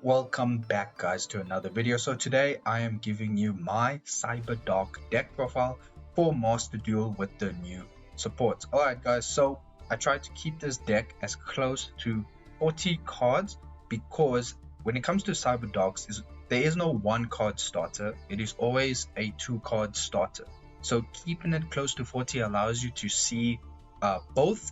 Welcome back guys to another video. So today I am giving you my Cyberdark deck profile for Master Duel with the new supports. Alright guys, so I tried to keep this deck as close to 40 cards because when it comes to Cyberdarks, there is no one card starter, it is always a 2-card starter. So keeping it close to 40 allows you to see both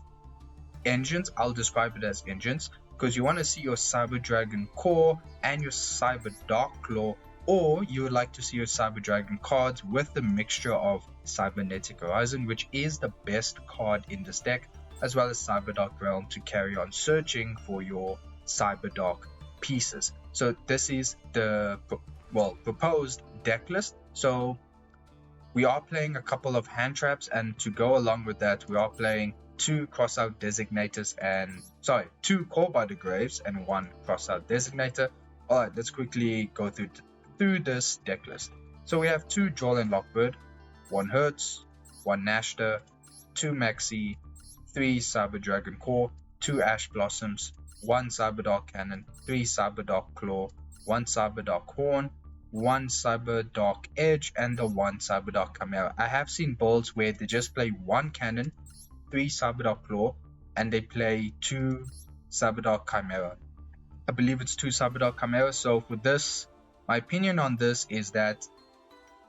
engines. I'll describe it as engines because you want to see your Cyber Dragon core and your Cyber Dark Claw, or you would like to see your Cyber Dragon cards with the mixture of Cybernetic Horizon, which is the best card in this deck, as well as Cyberdark Realm to carry on searching for your Cyberdark pieces. So this is the proposed deck list. So we are playing a couple of hand traps, and to go along with that, we are playing 2 crossout designators and two Core by the Graves and 1 crossout designator. Alright, let's quickly go through this deck list. So we have 2 Duel and Lockbird, 1 Hertz, 1 Nashter, 2 Maxi, 3 Cyber Dragon Core, 2 Ash Blossoms, 1 Cyberdark Cannon, 3 Cyberdark Claw, 1 Cyberdark Horn, 1 Cyberdark Edge, and the 1 Cyberdark Chimera. I have seen builds where they just play 1 cannon, 3 Cyberdark Claw, and they play 2 Cyberdark Chimera. I believe it's 2 Cyberdark Chimera. So for this, my opinion on this is that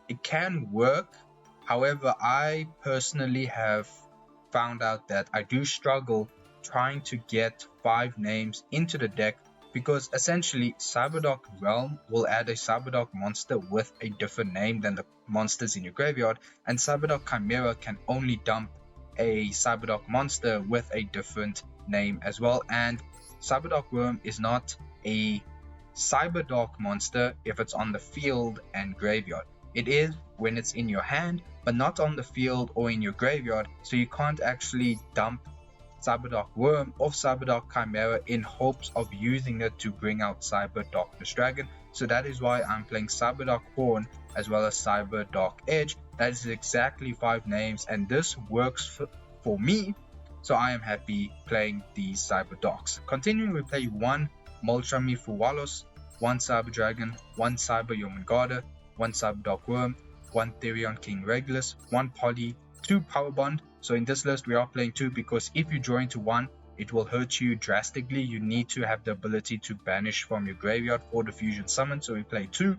it can work. However, I personally have found out that I do struggle trying to get 5 names into the deck, because essentially Cyberdark Realm will add a Cyberdark monster with a different name than the monsters in your graveyard, and Cyberdark Chimera can only dump a Cyberdark monster with a different name as well. And Cyberdark Worm is not a Cyberdark monster if it's on the field and graveyard. It is when it's in your hand, but not on the field or in your graveyard, so you can't actually dump Cyberdark Worm or Cyberdark Chimera in hopes of using it to bring out Cyber Darkness Dragon. So that is why I'm playing Cyberdark Horn as well as Cyberdark Edge. That is exactly 5 names, and this works for me, so I am happy playing these Cyberdarks. Continuing, we play 1 Moltrami Fuwalos, 1 Cyber Dragon, 1 Cyber Yomungarda, 1 Cyberdark Worm, 1 Therion King Regulus, 1 Poly, 2 Power Bond. So in this list we are playing 2 because if you draw into 1, it will hurt you drastically. You need to have the ability to banish from your graveyard for the fusion summon. So we play 2,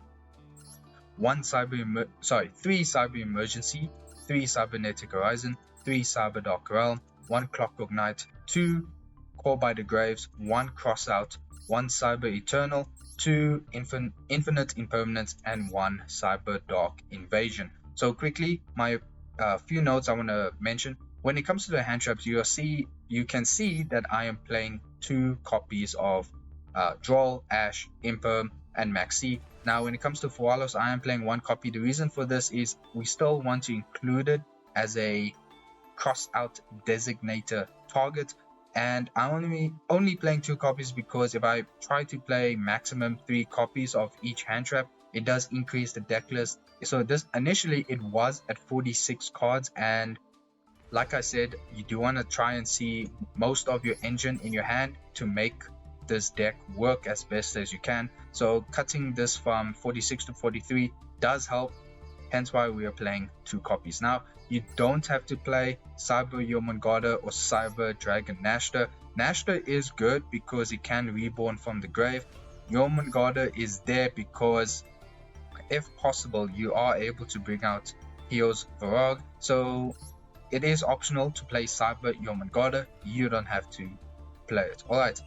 3 Cyber Emergency, 3 Cybernetic Horizon, 3 Cyberdark Realm, 1 Clockwork Knight, 2 Core by the Graves, 1 Crossout, 1 Cyber Eternal, 2 Infinite Impermanence, and 1 Cyberdark Invasion. So quickly, my few notes I want to mention. When it comes to the hand traps, you can see that I am playing 2 copies of Duel, Ash, Imperm, and Maxi. Now when it comes to Fuwalos, I am playing 1 copy. The reason for this is we still want to include it as a cross-out designator target, and I'm only playing 2 copies because if I try to play maximum 3 copies of each hand trap, it does increase the deck list. So this initially it was at 46 cards, and like I said, you do want to try and see most of your engine in your hand to make this deck work as best as you can. So cutting this from 46 to 43 does help, hence why we are playing 2 copies. Now you don't have to play Cyber Yomungarda or Cyber Dragon Nashter. Nashter is good because it can reborn from the grave. Yomungarda is there because if possible you are able to bring out Heo's Varag, so it is optional to play Cyber Yomungarda. You don't have to play it. Alright,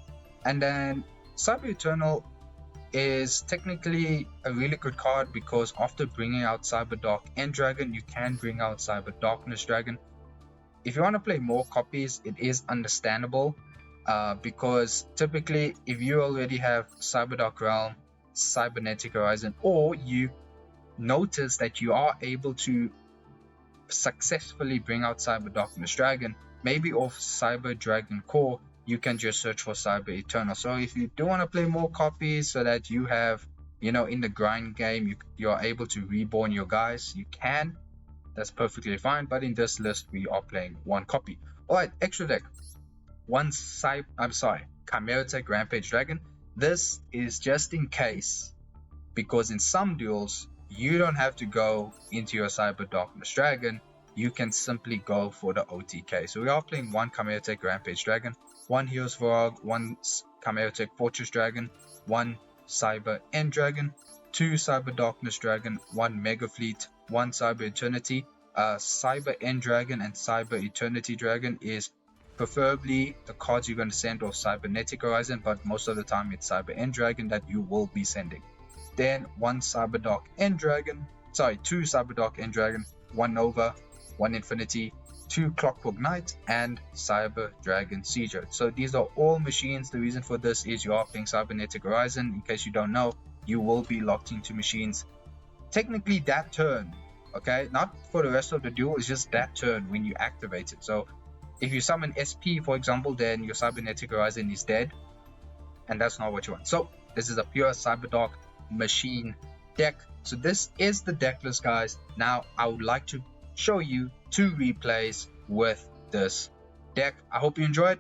and then Cyber Eternal is technically a really good card because after bringing out Cyberdark End Dragon, you can bring out Cyber Darkness Dragon. If you want to play more copies, it is understandable because typically if you already have Cyberdark Realm, Cybernetic Horizon, or you notice that you are able to successfully bring out Cyber Darkness Dragon, maybe off Cyber Dragon Core, you can just search for Cyber Eternal. So if you do want to play more copies so that you have, in the grind game, you are able to reborn your guys, you can. That's perfectly fine, but in this list we are playing 1 copy. Alright, extra deck. 1 Chimera Tech Rampage Dragon. This is just in case, because in some duels, you don't have to go into your Cyber Darkness Dragon. You can simply go for the OTK. So we are playing one Chimeratech Rampage Dragon, one Heroes Varog, one Chimeratech Fortress Dragon, one Cyber End Dragon, two Cyber Darkness Dragon, one Mega Fleet, one Cyber Eternity. Cyber End Dragon and Cyber Eternity Dragon is preferably the cards you're going to send off Cybernetic Horizon, but most of the time it's Cyber End Dragon that you will be sending. Then one Cyberdark End Dragon, two Cyberdark End Dragon, one Nova, one Infinity, two Clockwork Knight, and Cyber Dragon Sieger. So these are all machines. The reason for this is you are playing Cybernetic Horizon. In case you don't know, you will be locked into machines technically that turn, okay? Not for the rest of the duel, it's just that turn when you activate it. So if you summon SP, for example, then your Cybernetic Horizon is dead, and that's not what you want. So this is a pure Cyberdark machine deck. So this is the deck list, guys. Now I would like to show you 2 replays with this deck. I hope you enjoyed.